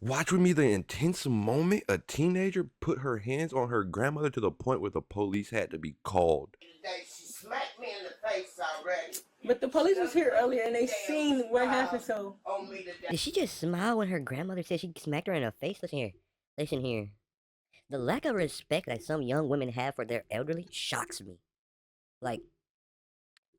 Watch with me the intense moment a teenager put her hands on her grandmother to the point where the police had to be called. She smacked me in the face already. But the police was here earlier and they seen what happened, so. Did she just smile when her grandmother said she smacked her in the face? Listen here. Listen here. The lack of respect that some young women have for their elderly shocks me. Like,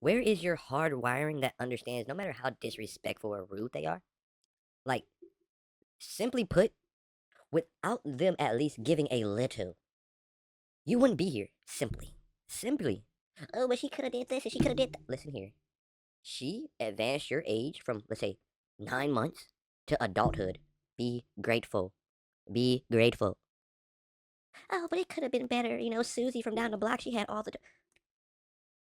where is your hard wiring that understands no matter how disrespectful or rude they are? Like, simply put, without them at least giving a little, you wouldn't be here. Simply. Oh, but she could have did this and she could have did that. Listen here. She advanced your age from, let's say, 9 months to adulthood. Be grateful. Be grateful. Oh, but it could have been better. You know, Susie from down the block, she had all the...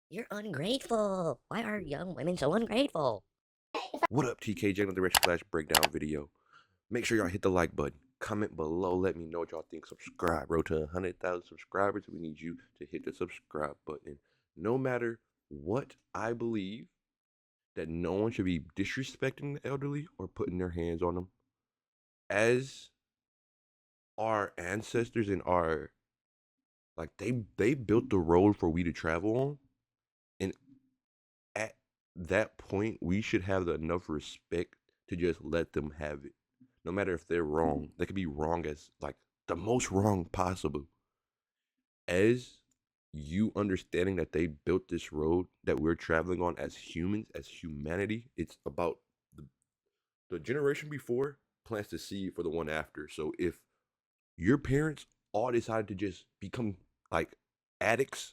You're ungrateful. Why are young women so ungrateful? What up, TK Jay with the Rich Flash breakdown video. Make sure y'all hit the like button. Comment below. Let me know what y'all think. Subscribe. Road to 100,000 subscribers. We need you to hit the subscribe button. No matter what I believe, that no one should be disrespecting the elderly or putting their hands on them. As our ancestors and our, like, they built the road for we to travel on. And at that point, we should have enough respect to just let them have it. No matter if they're wrong. They could be wrong as, like, the most wrong possible. As you understanding that they built this road that we're traveling on as humans, as humanity, it's about the generation before plants the seed for the one after. So if your parents all decided to just become like addicts,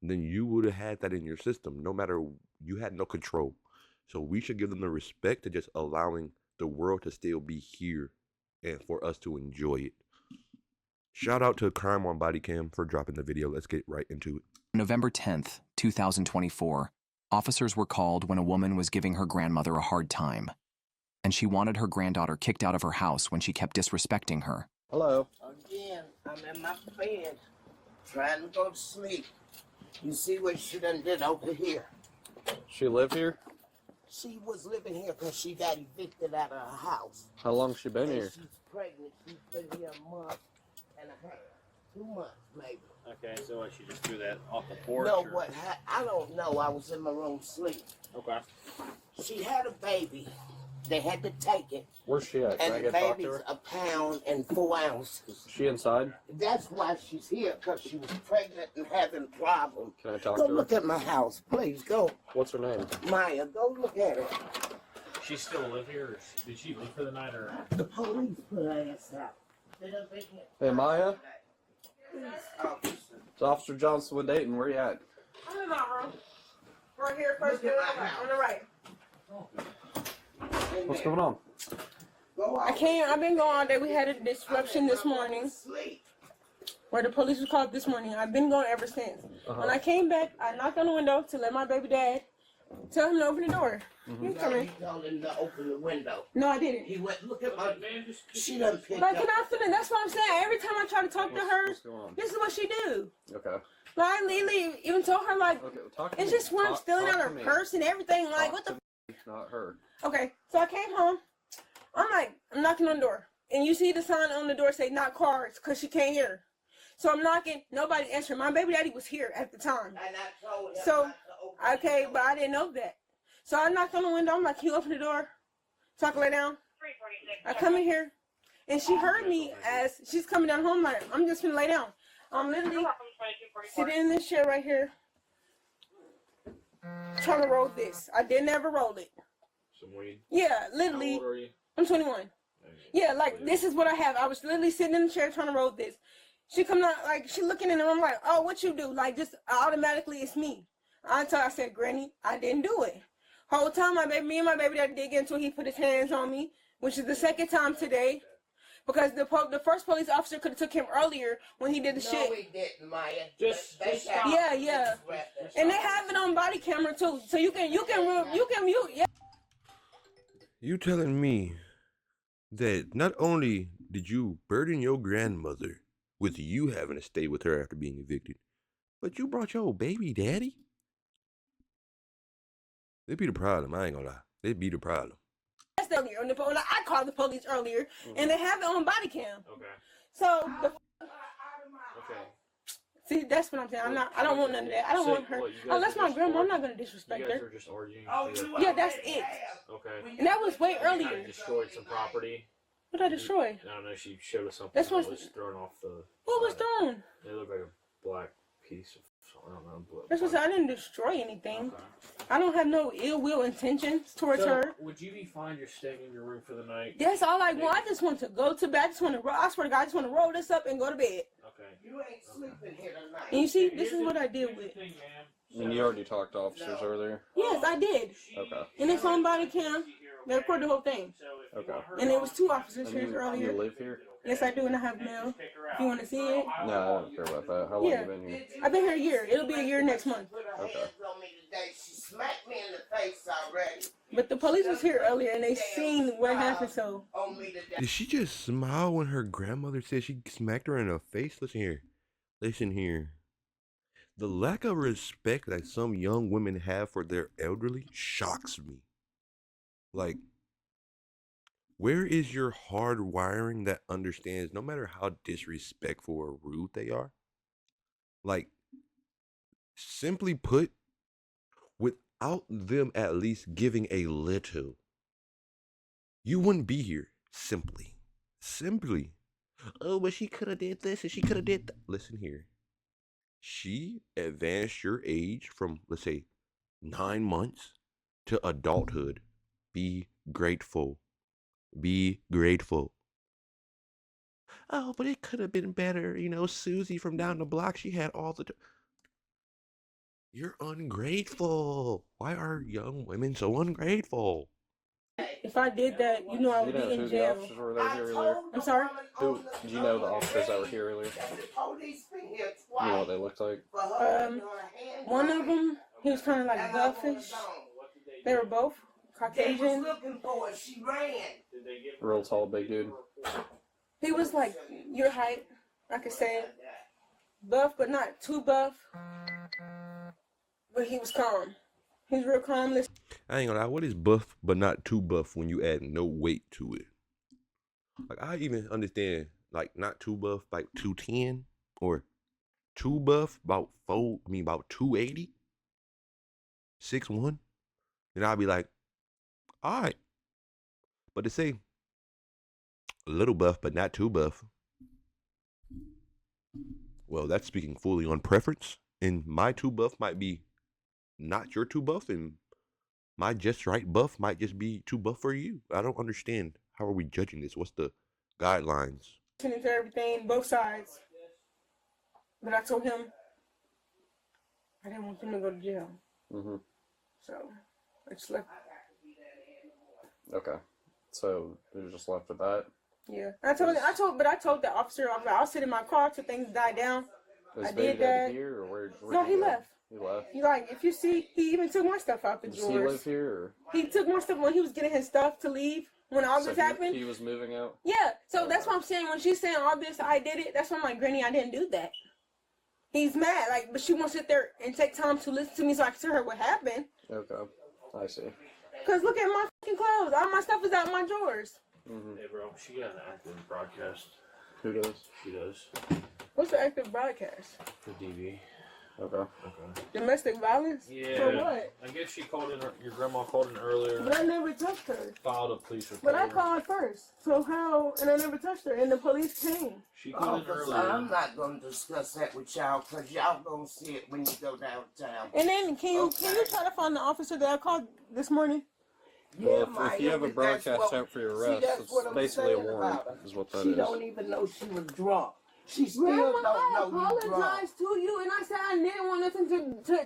then you would have had that in your system. No matter, you had no control. So we should give them the respect to just allowing the world to still be here and for us to enjoy it. Shout out to Crime on Body Cam for dropping the video. Let's get right into it. November 10th, 2024, officers were called when a woman was giving her grandmother a hard time, and she wanted her granddaughter kicked out of her house when she kept disrespecting her. Hello. Again, I'm in my bed, trying to go to sleep. You see what she done did over here? She live here? She was living here because she got evicted out of her house. How long she been here? She's pregnant. She's been here a month and a half. 2 months, maybe. Okay, so what, she just threw that off the porch? No, what? I don't know. I was in my room sleep. Okay. She had a baby. They had to take it. Where's she at? Can I And the get talk to baby's her? a pound and 4 ounces. Is she inside? That's why she's here, because she was pregnant and having problems. Can I talk Go to her? look at my house, please. Go. What's her name? Maya, go look at it. She still live here? Or did she leave for the night? Or The police put her ass out. They done been here. Hey, Maya? Please, officer. It's Officer Johnson with Dayton. Where you at? I'm in my room. Right here, first Look door at my house. on the right. What's going on? Go I out. can't, I've been going all day. We had a disruption this morning Sleep. where the police was called this morning. I've been going ever since. When I came back, I knocked on the window to let my baby dad tell him to open the door. He come No, in. he told him to open the window. No, I didn't. He went, look at my, she done picked Like, up. can I finish? That's what I'm saying. Every time I try to talk to her, What's going on? this is what she do. Okay. Like, I literally even told her, like, Okay, well, talk to it's me. just when I'm stealing out her purse and everything. Like, what the Not her. Okay, so I came home. I'm knocking on the door. And you see the sign on the door say not cards because she can't hear. So I'm knocking. Nobody's answering. My baby daddy was here at the time. And I told him So, not to open okay, the but I didn't know that. So I knocked on the window. I'm like, can you open the door so I can lay down? I come in here. And she heard me as she's coming down home. Like, I'm just going to lay down. I'm literally sitting in this chair right here trying to roll this. I didn't ever roll it. Some weed. Yeah, How literally. old are you? I'm 21. Yeah, like, this is what I have. I was literally sitting in the chair trying to roll this. She come out, like, she looking in and I'm like, oh, what you do? Like, just automatically, it's me. Until I said, Granny, I didn't do it. Whole time, me and my baby daddy did get into it. He put his hands on me, which is the second time today. Because the first police officer could have took him earlier when he did the No, shit. he didn't, Maya. Just stop. Yeah. And they have it on body camera too. So you can, yeah. You telling me that not only did you burden your grandmother with you having to stay with her after being evicted, but you brought your baby daddy? They be the problem, I ain't gonna lie. They be the problem. earlier. And I called the police earlier, and they have it on body cam. Okay. So Okay. see, that's what I'm saying. I don't want none of that. I don't So, want her. what, you guys Unless are my just grandma, I'm arguing? not gonna disrespect You guys her. are just arguing. Yeah, that's it. Okay. And that was way You kind earlier. of destroyed some property. What I destroy? I don't know. She showed us something That's that what- was thrown off the. What was side. thrown? It looked like a black piece of. I don't know. That's what I didn't destroy anything. Okay. I don't have no ill will intentions towards So, her. would you be fine just staying in your room for the night? That's all I want. I just want to go to bed. I just want to. I swear to God, I just want to roll this up and go to bed. Okay. You ain't sleeping here tonight. And you see, this is what I deal with. And you already talked to officers earlier? Yes, I did. Okay. And it's on body cam. They recorded the whole thing. Okay. And there was 2 officers And here you earlier. live here? Yes, I do, and I have mail. If you want to see it. No, I don't care about that. How long Yeah. you been here? I've been here a year. It'll be a year next month. Put her Okay. hands on me today. She smacked me in the face already. But the police was here earlier, and they seen what happened, so. On me today. Did she just smile when her grandmother said she smacked her in the face? Listen here. Listen here. The lack of respect that some young women have for their elderly shocks me. Like, where is your hard wiring that understands no matter how disrespectful or rude they are? Like, simply put, without them at least giving a little, you wouldn't be here. Simply. Oh, but she could have did this and she could have did that. Listen here. She advanced your age from, let's say, 9 months to adulthood. Be grateful. Be grateful. Oh, but it could have been better. You know, Susie from down the block, she had all the... You're ungrateful. Why are young women so ungrateful? If I did that, you know I would You know be who in the jail. officers were that here earlier? I'm sorry? Who, do you know the officers that were here earlier? Police been here You know what twice. they looked like? For her to put her hands One on of me. them, he was kind of like And I was buffish. gone. They were both They was Caucasian. looking for her. She ran. Real tall, big dude. He was like your height, I could say. Buff, but not too buff. But he was calm. He was real calm. I ain't gonna lie, what is buff but not too buff when you add no weight to it? Like, I even understand, like, not too buff, like 210, or too buff, about 280, 6'1", then I'll be like, all right. But to say a little buff but not too buff, well, that's speaking fully on preference, and my too buff might be not your too buff, and my just right buff might just be too buff for you. I don't understand. How are we judging this? What's the guidelines? Listening to everything, both sides. But I told him I didn't want him to go to jail. Mm-hmm. So I just left. Okay. So, you just left with that? Yeah. I told the officer, I'll sit in my car till things die down. Is I baby did daddy that. here, or where No, did he go? left. He left? He like, if you see, he even took my stuff out the Does he live drawers. here, or? He took my stuff when he was getting his stuff to leave. When all So this happened. he was moving out? Yeah. So that's what I'm saying. When she's saying all this, I did it. That's why I'm like, Granny, I didn't do that. He's mad, like, but she won't sit there and take time to listen to me so I can tell her what happened. Okay. I see. Cause look at my fucking clothes. All my stuff is out in my drawers. Mm-hmm. Hey, bro, she got an active broadcast. Who does? She does. What's the active broadcast? For DV. Okay. Okay. Domestic violence? Yeah. For what? I guess she called in. Your grandma called in earlier. But I never touched her. Filed a police report. But I called first. So how? And I never touched her. And the police came. She called in Officer, earlier. I'm not going to discuss that with y'all because y'all going to see it when you go downtown. And then can you try to find the officer that I called this morning? Well, Yeah, if you have a Maya, broadcast that's what- out for your see, arrest, that's it's what I'm basically a saying warrant, about her. is what that She is. don't even know she was drunk. She still Grandma, don't I know you drunk. apologized to you, and I said I didn't want nothing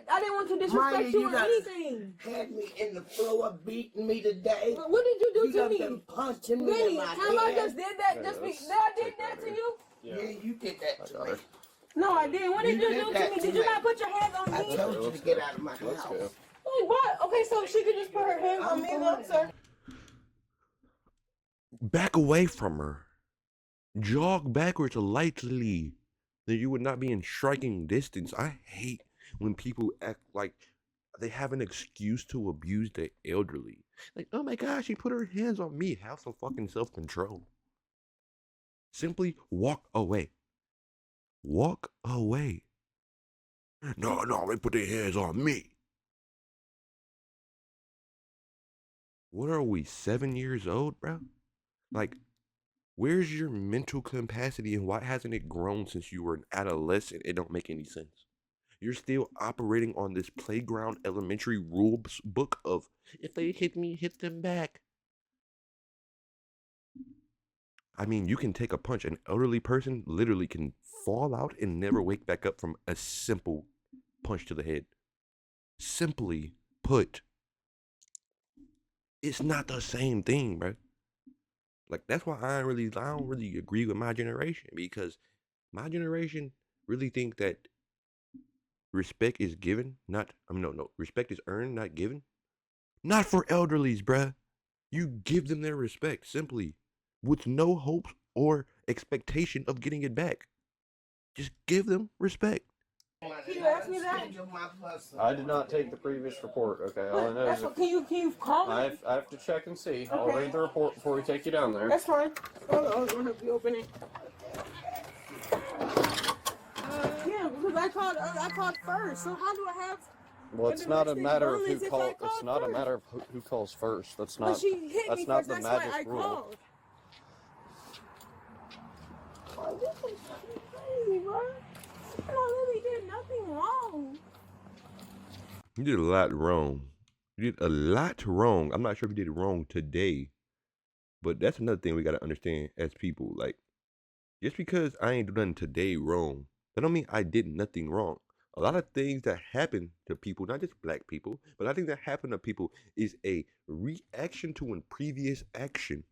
I didn't want to disrespect Maya, you you or got- anything. Had me in the floor beating me today. But what did you do You to done me? been punching me in Granny, my time I head. just did that, Yeah, just be, let's did I did take that that to in. you? Yeah, you did that I to got me. her. No, I didn't. What did You you did do to that me? to Did you me. not put your hands on I me? told you to get out of my Let's house. go. Like what? Okay, so she could just put her hands on me, look, sir. Back away from her. Jog backwards lightly. Then you would not be in striking distance. I hate when people act like they have an excuse to abuse the elderly. Like, oh my gosh, she put her hands on me. Have some fucking self-control. Simply walk away. Walk away. No, they put their hands on me. What are we, 7 years old, bro? Like, where's your mental capacity and why hasn't it grown since you were an adolescent? It don't make any sense. You're still operating on this playground elementary rule book of, if they hit me, hit them back. I mean, you can take a punch. An elderly person literally can fall out and never wake back up from a simple punch to the head. Simply put, it's not the same thing, bro. Like, that's why I don't really agree with my generation, because my generation really think that respect is given, respect is earned, not given. Not for elderlies, bruh. You give them their respect simply with no hopes or expectation of getting it back. Just give them respect. Can you ask me that? I did not take the previous report. Okay, all I know is Can you call me? I have to check and see. I'll read the report before we take you down there. That's fine. Hold on, I'm gonna help you open it. Yeah, because I called first. So how do I have? Well, it's not a matter of who It's calls. It's not a matter of who calls first. That's not. But she hit That's me not first. the That's why I magic rule. called. Oh, this is crazy, bro. I really did nothing wrong. You did a lot wrong. You did a lot wrong. I'm not sure if you did it wrong today, but that's another thing we got to understand as people. Like, just because I ain't done today wrong, that don't mean I did nothing wrong. A lot of things that happen to people, not just black people, but a lot of things that happen to people is a reaction to a previous action.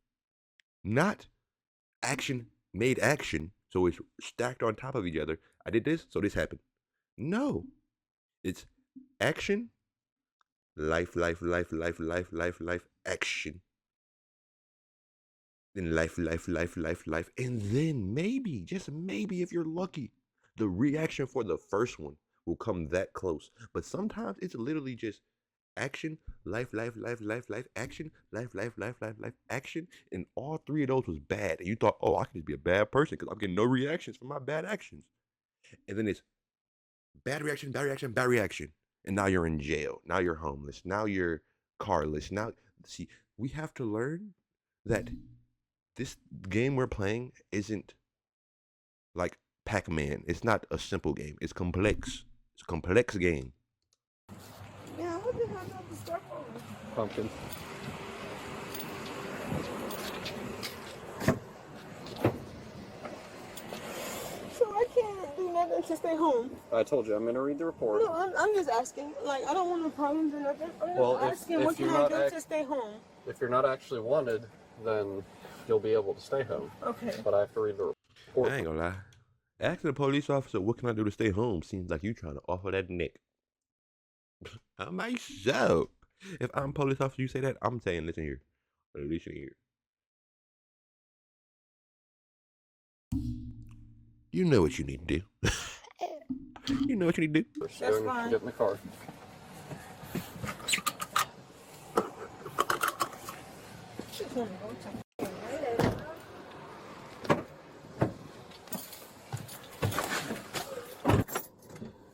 Not action made action, so it's stacked on top of each other. I did this, so this happened. No. It's action, life, action. Then life. And then maybe, just maybe if you're lucky, the reaction for the first one will come that close. But sometimes it's literally just action, life, action, life, action. And all three of those was bad. And you thought, oh, I can just be a bad person because I'm getting no reactions from my bad actions. And then it's bad reaction. And now you're in jail. Now you're homeless. Now you're carless. Now, see, we have to learn that this game we're playing isn't like Pac-Man. It's not a simple game. It's complex. It's a complex game. Yeah, what the hell is the stuff over? Pumpkin. So I can't do nothing to stay home. I told you I'm gonna read the report. No, I'm just asking. Like, I don't want no problems or nothing. I'm just Well, asking if what can you're I not do to stay home. If you're not actually wanted, then you'll be able to stay home. Okay. But I have to read the report. I ain't gonna lie. Asking a police officer, what can I do to stay home, seems like you trying to offer that neck. I might so. If I'm a police officer, you say that, I'm saying, listen here. Listen here. You know what you need to do. You know what you need to do. First, That's go and fine. get in the car. Just wanna go to-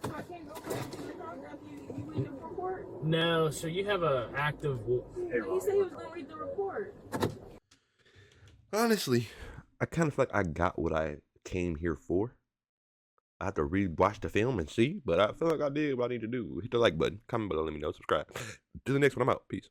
I can't go back to the program. You read the report? No, so you have a active. He said he was gonna read the report. Honestly, I kind of feel like I got what I came here for. I have to re-watch the film and see, but I feel like I did what I need to do. Hit the like button, comment below, let me know, subscribe. To the next one, I'm out. Peace.